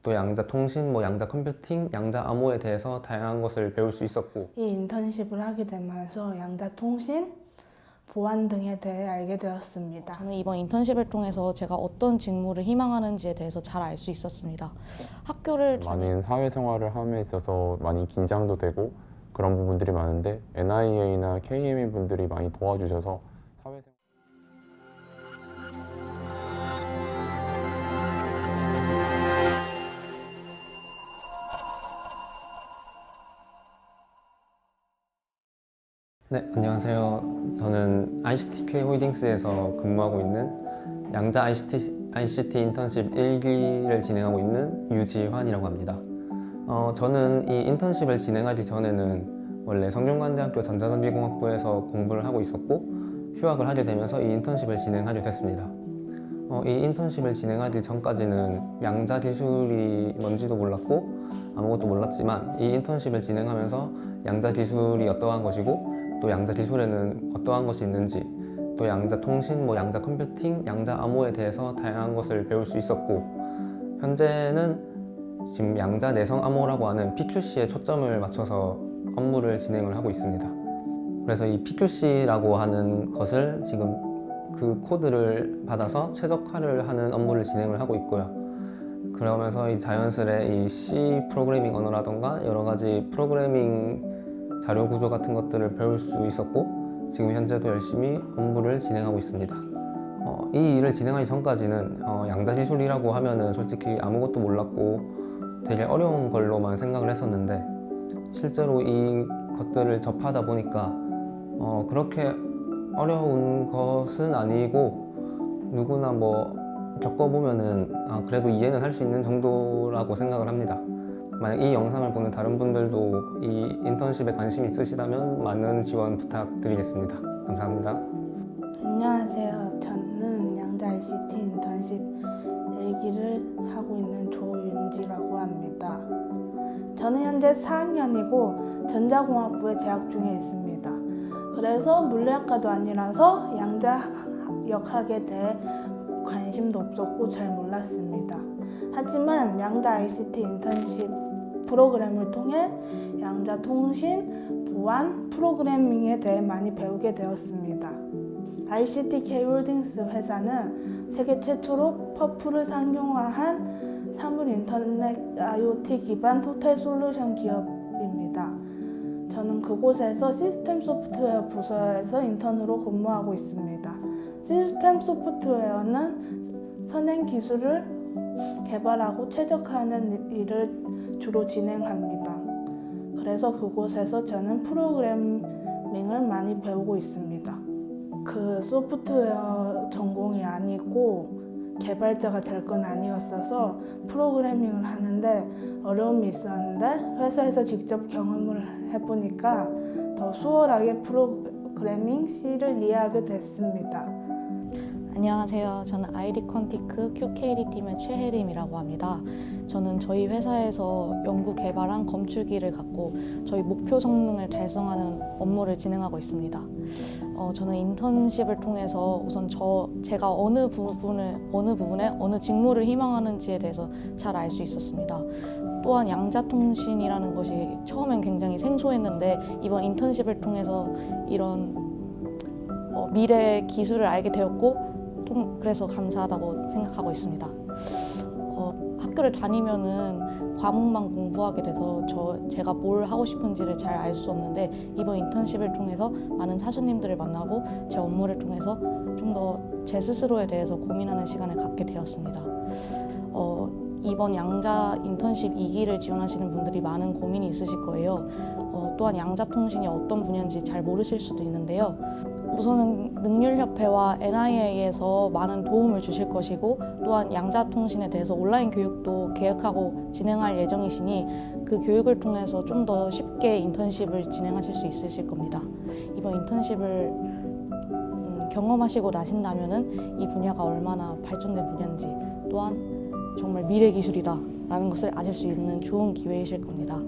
또 양자 통신, 양자 컴퓨팅, 양자 암호에 대해서 다양한 것을 배울 수 있었고 이 인턴십을 하게 되면서 양자 통신, 보안 등에 대해 알게 되었습니다. 저는 이번 인턴십을 통해서 제가 어떤 직무를 희망하는지에 대해서 잘 알 수 있었습니다. 학교를 많은 사회생활을 함에 있어서 많이 긴장도 되고 그런 부분들이 많은데 NIA나 KMA 분들이 많이 도와주셔서 사회생활 네, 안녕하세요. 저는 ICTK 홀딩스에서 근무하고 있는 양자 ICT 인턴십 1기를 진행하고 있는 유지환이라고 합니다. 저는 이 인턴십을 진행하기 전에는 원래 성균관대학교 전자전기공학부에서 공부를 하고 있었고 휴학을 하게 되면서 이 인턴십을 진행하게 됐습니다. 이 인턴십을 진행하기 전까지는 양자 기술이 뭔지도 몰랐고 아무것도 몰랐지만 이 인턴십을 진행하면서 양자 기술이 어떠한 것이고 또 양자 기술에는 어떠한 것이 있는지 또 양자 통신, 양자 컴퓨팅, 양자 암호에 대해서 다양한 것을 배울 수 있었고 현재는 지금 양자 내성 암호라고 하는 PQC에 초점을 맞춰서 업무를 진행을 하고 있습니다. 그래서 이 PQC라고 하는 것을 지금 그 코드를 받아서 최적화를 하는 업무를 진행을 하고 있고요. 그러면서 이 자연스레 이 C 프로그래밍 언어라던가 여러 가지 프로그래밍 자료 구조 같은 것들을 배울 수 있었고 지금 현재도 열심히 업무를 진행하고 있습니다. 이 일을 진행하기 전까지는 양자 기술이라고 하면은 솔직히 아무것도 몰랐고 되게 어려운 걸로만 생각을 했었는데 실제로 이 것들을 접하다 보니까 그렇게 어려운 것은 아니고 누구나 겪어보면은 그래도 이해는 할 수 있는 정도라고 생각을 합니다. 만약 이 영상을 보는 다른 분들도 이 인턴십에 관심이 있으시다면 많은 지원 부탁드리겠습니다. 감사합니다. 안녕하세요. 저는 양자 ICT 인턴십 1기를 하고 있는 조윤지라고 합니다. 저는 현재 4학년이고 전자공학부에 재학 중에 있습니다. 그래서 물리학과도 아니라서 양자역학에 대해 관심도 없었고 잘 몰랐습니다. 하지만 양자 ICT 인턴십 프로그램을 통해 양자 통신, 보안, 프로그래밍에 대해 많이 배우게 되었습니다. ICTK 홀딩스 회사는 세계 최초로 퍼플을 상용화한 사물 인터넷 IoT 기반 토탈 솔루션 기업입니다. 저는 그곳에서 시스템 소프트웨어 부서에서 인턴으로 근무하고 있습니다. 시스템 소프트웨어는 선행 기술을 개발하고 최적화하는 일을 주로 진행합니다. 그래서 그곳에서 저는 프로그래밍을 많이 배우고 있습니다. 그 소프트웨어 전공이 아니고 개발자가 될 건 아니었어서 프로그래밍을 하는데 어려움이 있었는데 회사에서 직접 경험을 해보니까 더 수월하게 프로그래밍 C를 이해하게 됐습니다. 안녕하세요. 저는 ID 컨티크 QKD 팀의 최혜림이라고 합니다. 저는 저희 회사에서 연구 개발한 검출기를 갖고 저희 목표 성능을 달성하는 업무를 진행하고 있습니다. 저는 인턴십을 통해서 우선 제가 어느 부분에 어느 직무를 희망하는지에 대해서 잘 알 수 있었습니다. 또한 양자통신이라는 것이 처음엔 굉장히 생소했는데 이번 인턴십을 통해서 이런 미래 기술을 알게 되었고 그래서 감사하다고 생각하고 있습니다. 학교를 다니면은 과목만 공부하게 돼서 제가 뭘 하고 싶은지를 잘 알 수 없는데 이번 인턴십을 통해서 많은 사수님들을 만나고 제 업무를 통해서 좀 더 제 스스로에 대해서 고민하는 시간을 갖게 되었습니다. 이번 양자 인턴십 2기를 지원하시는 분들이 많은 고민이 있으실 거예요. 또한 양자통신이 어떤 분야인지 잘 모르실 수도 있는데요. 우선은 능률협회와 NIA에서 많은 도움을 주실 것이고 또한 양자통신에 대해서 온라인 교육도 계획하고 진행할 예정이시니 그 교육을 통해서 좀 더 쉽게 인턴십을 진행하실 수 있으실 겁니다. 이번 인턴십을 경험하시고 나신다면은 이 분야가 얼마나 발전된 분야인지 또한 정말 미래 기술이다라는 것을 아실 수 있는 좋은 기회이실 겁니다.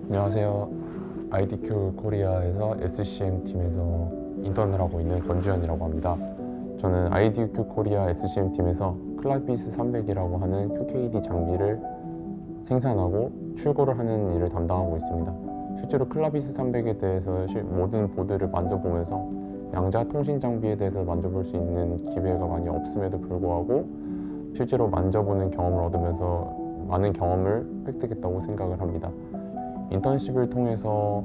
안녕하세요. IDQ 코리아에서 SCM 팀에서 인턴을 하고 있는 권주현이라고 합니다. 저는 IDQ 코리아 SCM 팀에서 클라비스 300이라고 하는 QKD 장비를 생산하고 출고를 하는 일을 담당하고 있습니다. 실제로 클라비스 300에 대해서 모든 보드를 만져보면서 양자 통신 장비에 대해서 만져볼 수 있는 기회가 많이 없음에도 불구하고 실제로 만져보는 경험을 얻으면서 많은 경험을 획득했다고 생각을 합니다. 인턴십을 통해서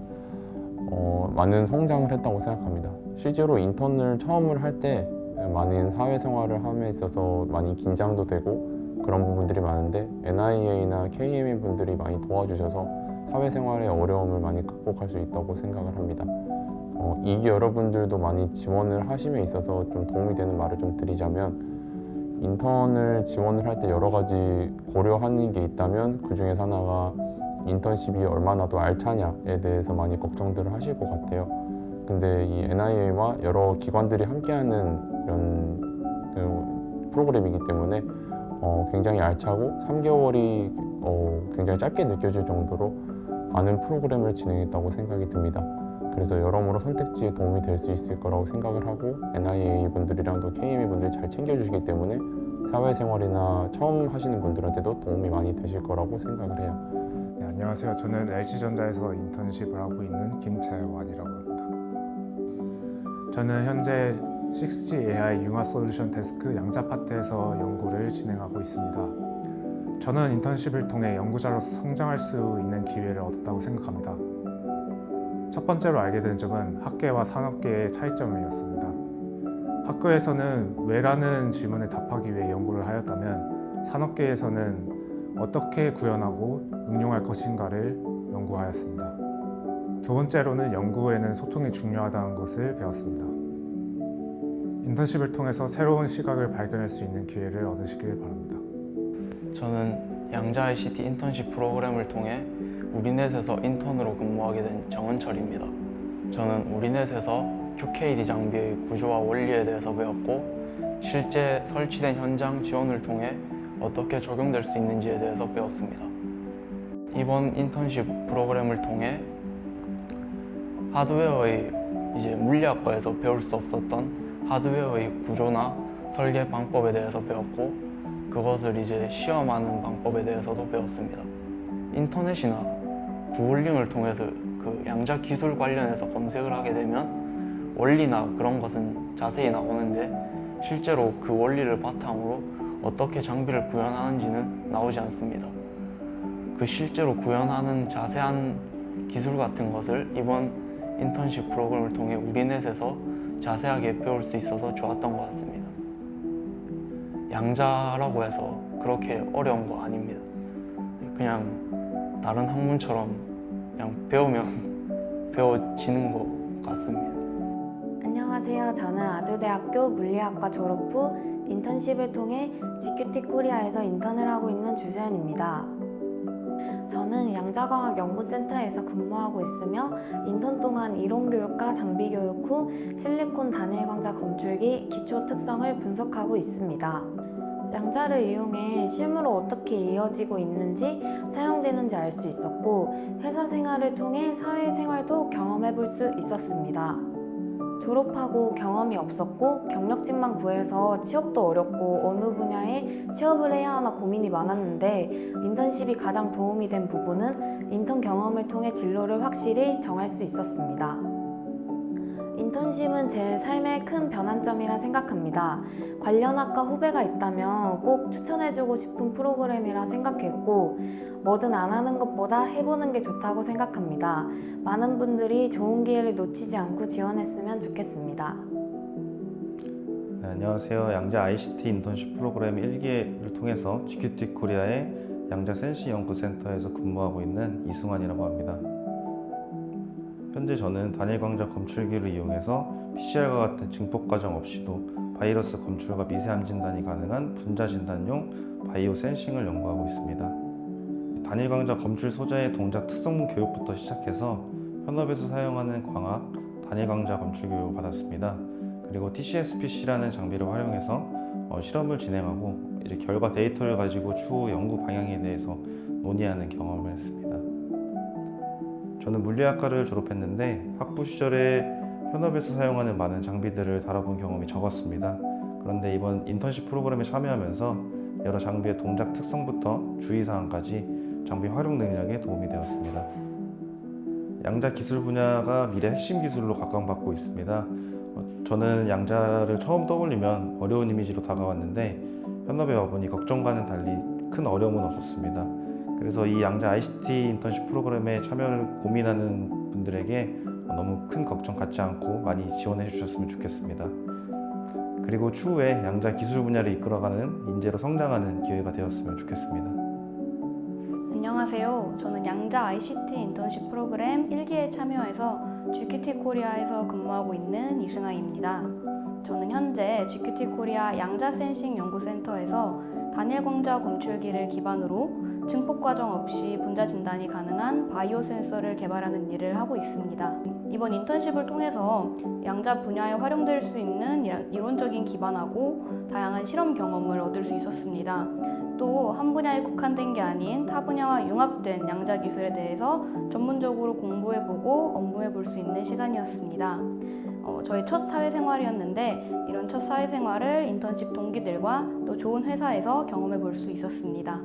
많은 성장을 했다고 생각합니다. 실제로 인턴을 처음을 할 때 많은 사회생활을 함에 있어서 많이 긴장도 되고 그런 부분들이 많은데 NIA나 KME 분들이 많이 도와주셔서 사회생활의 어려움을 많이 극복할 수 있다고 생각을 합니다. 이기 여러분들도 많이 지원을 하심에 있어서 좀 도움이 되는 말을 좀 드리자면 인턴을 지원을 할 때 여러 가지 고려하는 게 있다면 그 중에서 하나가 인턴십이 얼마나 더 알차냐에 대해서 많이 걱정들을 하실 것 같아요. 근데 이 NIA와 여러 기관들이 함께하는 이런 프로그램이기 때문에 굉장히 알차고 3개월이 굉장히 짧게 느껴질 정도로 많은 프로그램을 진행했다고 생각이 듭니다. 그래서 여러모로 선택지에 도움이 될 수 있을 거라고 생각을 하고 NIA 분들이랑 또 KME 분들이 잘 챙겨주시기 때문에 사회생활이나 처음 하시는 분들한테도 도움이 많이 되실 거라고 생각을 해요. 네, 안녕하세요. 저는 LG전자에서 인턴십을 하고 있는 김채원이라고 합니다. 저는 현재 6G AI 융합 솔루션 데스크 양자 파트에서 연구를 진행하고 있습니다. 저는 인턴십을 통해 연구자로서 성장할 수 있는 기회를 얻었다고 생각합니다. 첫 번째로 알게 된 점은 학계와 산업계의 차이점이었습니다. 학교에서는 왜라는 질문에 답하기 위해 연구를 하였다면 산업계에서는 어떻게 구현하고 응용할 것인가를 연구하였습니다. 두 번째로는 연구에는 소통이 중요하다는 것을 배웠습니다. 인턴십을 통해서 새로운 시각을 발견할 수 있는 기회를 얻으시길 바랍니다. 저는 양자 ICT 인턴십 프로그램을 통해 우리넷에서 인턴으로 근무하게 된 정은철입니다. 저는 우리넷에서 QKD 장비의 구조와 원리에 대해서 배웠고 실제 설치된 현장 지원을 통해 어떻게 적용될 수 있는지에 대해서 배웠습니다. 이번 인턴십 프로그램을 통해 하드웨어의 물리학과에서 배울 수 없었던 하드웨어의 구조나 설계 방법에 대해서 배웠고 그것을 시험하는 방법에 대해서도 배웠습니다. 인터넷이나 구글링을 통해서 그 양자 기술 관련해서 검색을 하게 되면 원리나 그런 것은 자세히 나오는데 실제로 그 원리를 바탕으로 어떻게 장비를 구현하는지는 나오지 않습니다. 그 실제로 구현하는 자세한 기술 같은 것을 이번 인턴십 프로그램을 통해 우리넷에서 자세하게 배울 수 있어서 좋았던 것 같습니다. 양자라고 해서 그렇게 어려운 거 아닙니다. 그냥 다른 학문처럼 그냥 배우면 배워지는 것 같습니다. 안녕하세요. 저는 아주대학교 물리학과 졸업 후 인턴십을 통해 GQT 코리아에서 인턴을 하고 있는 주세연입니다. 저는 양자광학연구센터에서 근무하고 있으며 인턴 동안 이론교육과 장비교육 후 실리콘 단일광자 검출기 기초 특성을 분석하고 있습니다. 양자를 이용해 실무로 어떻게 이어지고 있는지 사용되는지 알 수 있었고 회사 생활을 통해 사회생활도 경험해 볼 수 있었습니다. 졸업하고 경험이 없었고 경력직만 구해서 취업도 어렵고 어느 분야에 취업을 해야 하나 고민이 많았는데 인턴십이 가장 도움이 된 부분은 인턴 경험을 통해 진로를 확실히 정할 수 있었습니다. 인턴십은 제 삶의 큰 변환점이라 생각합니다. 관련 학과 후배가 있다면 꼭 추천해주고 싶은 프로그램이라 생각했고 뭐든 안 하는 것보다 해보는 게 좋다고 생각합니다. 많은 분들이 좋은 기회를 놓치지 않고 지원했으면 좋겠습니다. 네, 안녕하세요. 양자 ICT 인턴십 프로그램 1기를 통해서 GQT 코리아의 양자 센시 연구센터에서 근무하고 있는 이승환이라고 합니다. 현재 저는 단일광자 검출기를 이용해서 PCR과 같은 증폭 과정 없이도 바이러스 검출과 미세암 진단이 가능한 분자 진단용 바이오 센싱을 연구하고 있습니다. 단일광자 검출 소자의 동작 특성 교육부터 시작해서 현업에서 사용하는 광학, 단일광자 검출 교육을 받았습니다. 그리고 TCS-PC라는 장비를 활용해서 실험을 진행하고 이제 결과 데이터를 가지고 추후 연구 방향에 대해서 논의하는 경험을 했습니다. 저는 물리학과를 졸업했는데 학부 시절에 현업에서 사용하는 많은 장비들을 다뤄본 경험이 적었습니다. 그런데 이번 인턴십 프로그램에 참여하면서 여러 장비의 동작 특성부터 주의사항까지 장비 활용 능력에 도움이 되었습니다. 양자 기술 분야가 미래 핵심 기술로 각광받고 있습니다. 저는 양자를 처음 떠올리면 어려운 이미지로 다가왔는데 현업에 와보니 걱정과는 달리 큰 어려움은 없었습니다. 그래서 이 양자 ICT 인턴십 프로그램에 참여를 고민하는 분들에게 너무 큰 걱정 갖지 않고 많이 지원해 주셨으면 좋겠습니다. 그리고 추후에 양자 기술 분야를 이끌어가는 인재로 성장하는 기회가 되었으면 좋겠습니다. 안녕하세요. 저는 양자 ICT 인턴십 프로그램 1기에 참여해서 GQT 코리아에서 근무하고 있는 이승아입니다. 저는 현재 GQT 코리아 양자 센싱 연구센터에서 단일 광자 검출기를 기반으로 증폭 과정 없이 분자 진단이 가능한 바이오 센서를 개발하는 일을 하고 있습니다. 이번 인턴십을 통해서 양자 분야에 활용될 수 있는 이론적인 기반하고 다양한 실험 경험을 얻을 수 있었습니다. 또 한 분야에 국한된 게 아닌 타 분야와 융합된 양자 기술에 대해서 전문적으로 공부해보고 업무해볼 수 있는 시간이었습니다. 저의 첫 사회생활이었는데 이런 첫 사회생활을 인턴십 동기들과 또 좋은 회사에서 경험해볼 수 있었습니다.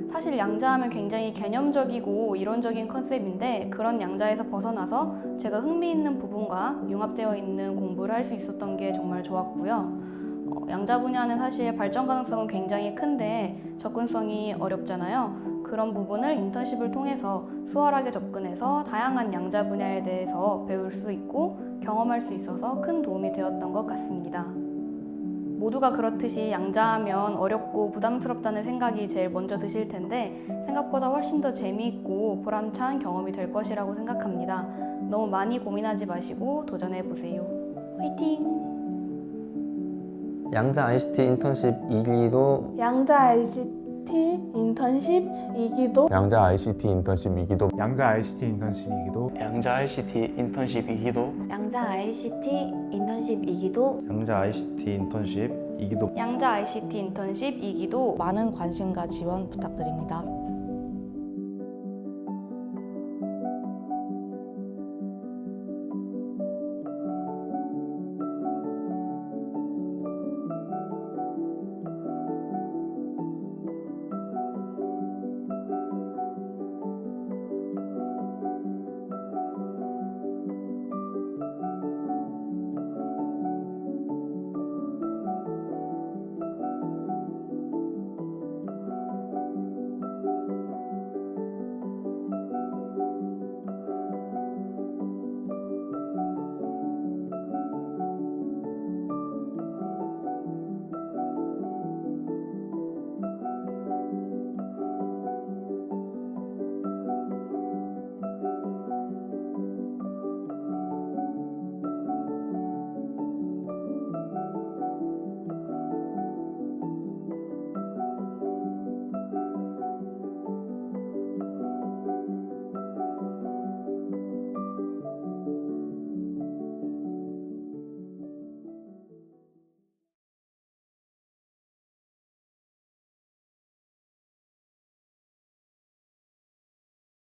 사실 양자하면 굉장히 개념적이고 이론적인 컨셉인데 그런 양자에서 벗어나서 제가 흥미있는 부분과 융합되어 있는 공부를 할 수 있었던 게 정말 좋았고요. 양자 분야는 사실 발전 가능성은 굉장히 큰데 접근성이 어렵잖아요. 그런 부분을 인턴십을 통해서 수월하게 접근해서 다양한 양자 분야에 대해서 배울 수 있고 경험할 수 있어서 큰 도움이 되었던 것 같습니다. 모두가 그렇듯이 양자하면 어렵고 부담스럽다는 생각이 제일 먼저 드실 텐데 생각보다 훨씬 더 재미있고 보람찬 경험이 될 것이라고 생각합니다. 너무 많이 고민하지 마시고 도전해보세요. 화이팅! 양자 ICT 인턴십 2기도 양자 ICT 인턴십 2기도 양자 ICT 인턴십 2기도 양자 ICT 인턴십 2기도 양자 ICT 인턴십 2기도 양자 ICT 인턴십 2기도 양자 ICT 인턴십 2기도 양자 ICT 인턴십 2기도 많은 관심과 지원 부탁드립니다.